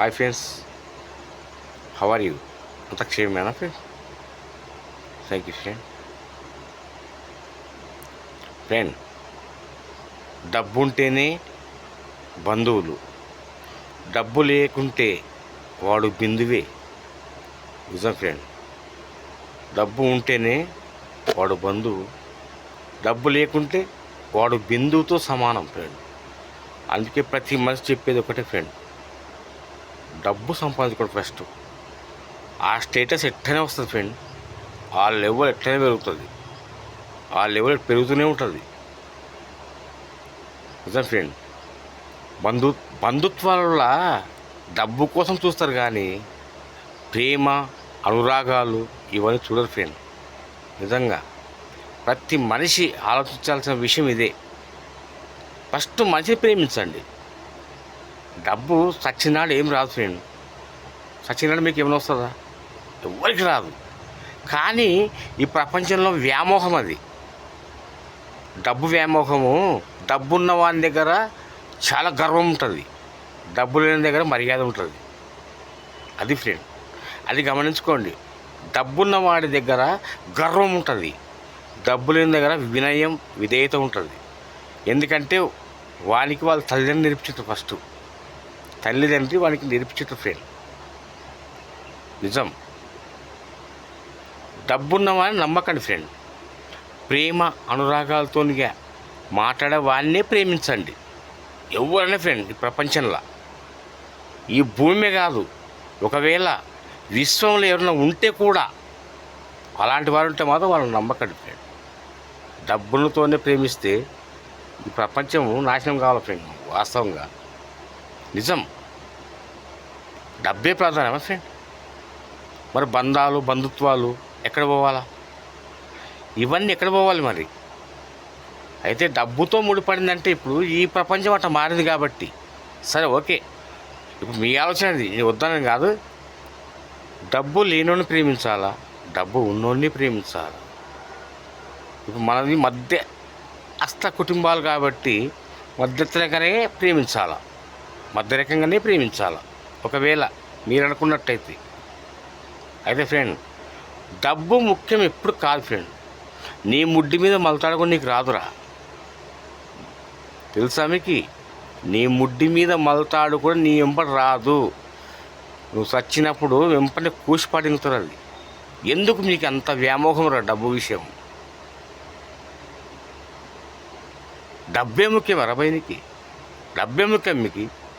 Hi friends, how are you? అంత క్షేమమేనా friends? Thank you friend. డబ్బు ఉంటేనే బంధువులు, డబ్బు లేకుంటే వాడు బిందువే. నిజం ఫ్రెండ్. డబ్బు ఉంటేనే వాడు బంధువు, డబ్బు లేకుంటే వాడు బిందువుతో సమానం ఫ్రెండ్. అందుకే ప్రతి మనిషి చెప్పేది ఒకటే ఫ్రెండ్, డబ్బు సంపాదించుకోవడం ఫస్ట్. ఆ స్టేటస్ ఎట్లనే వస్తుంది ఫ్రెండ్, ఆ లెవెల్ ఎట్లనే పెరుగుతుంది, ఆ లెవెల్ పెరుగుతూనే ఉంటుంది. నిజం ఫ్రెండ్. బంధుత్వాల డబ్బు కోసం చూస్తారు కానీ ప్రేమ, అనురాగాలు ఇవన్నీ చూడరు ఫ్రెండ్. నిజంగా ప్రతి మనిషి ఆలోచించాల్సిన విషయం ఇదే. ఫస్ట్ మనిషిని ప్రేమించండి. డబ్బు సచ్చినాడు ఏం రాదు ఫ్రెండ్. సచ్చినాడు మీకు ఏమైనా వస్తుందా? ఎవరికి రాదు. కానీ ఈ ప్రపంచంలో వ్యామోహం అది, డబ్బు వ్యామోహము. డబ్బున్న వాని దగ్గర చాలా గర్వం ఉంటుంది, డబ్బు లేని దగ్గర మర్యాద ఉంటుంది. అది ఫ్రెండ్, అది గమనించుకోండి. డబ్బున్న వాడి దగ్గర గర్వం ఉంటుంది, డబ్బు లేని దగ్గర వినయం, విధేయత ఉంటుంది. ఎందుకంటే వానికి వాళ్ళ తల్లిదండ్రులు నేర్పించారు. ఫస్ట్ తల్లిదండ్రి వానికి నేర్పించారు ఫ్రెండ్. నిజం. డబ్బున్నవాడిని నమ్మకండి ఫ్రెండ్. ప్రేమ అనురాగాలతో మాట్లాడే వాడినే ప్రేమించండి. ఎవరైనా ఫ్రెండ్, ఈ ప్రపంచంలో, ఈ భూమి కాదు, ఒకవేళ విశ్వంలో ఎవరైనా ఉంటే కూడా అలాంటి వారు ఉంటే మాత్రం వాళ్ళని నమ్మకండి ఫ్రెండ్. డబ్బులతోనే ప్రేమిస్తే ఈ ప్రపంచం నాశనం కావాలి ఫ్రెండ్. వాస్తవంగా నిజం. డబ్బే ప్రధానమా ఫ్రెండ్? మరి బంధాలు, బంధుత్వాలు ఎక్కడ పోవాలా? ఇవన్నీ ఎక్కడ పోవాలి మరి? అయితే డబ్బుతో ముడిపడిందంటే ఇప్పుడు ఈ ప్రపంచం అట్లా మారింది కాబట్టి సరే, ఓకే. ఇప్పుడు మీ ఆలోచన అది, నేను వద్దానని కాదు. డబ్బు లేనోడిని ప్రేమించాలా, డబ్బు ఉన్నోడిని ప్రేమించాలా? ఇప్పుడు మనది మధ్య అష్ట కుటుంబాలు కాబట్టి మధ్యతరగానే ప్రేమించాలా, మధ్య రకంగానే ప్రేమించాలా ఒకవేళ మీరు అనుకున్నట్టయితే. అయితే ఫ్రెండ్, డబ్బు ముఖ్యం ఎప్పుడు కాదు ఫ్రెండ్. నీ ముడ్డి మీద మలతాడుకొని నీకు రాదురా, తెలుసా మీకు? నీ ముడ్డి మీద మలతాడు కూడా నీ వెంపటి రాదు. నువ్వు చచ్చినప్పుడు వెంపటి కూసిపాటింగుతారు. అది ఎందుకు మీకు అంత వ్యామోహం రా డబ్బు విషయం? డబ్బే ముఖ్యం అరబైనికి, డబ్బే ముఖ్యం మీకు.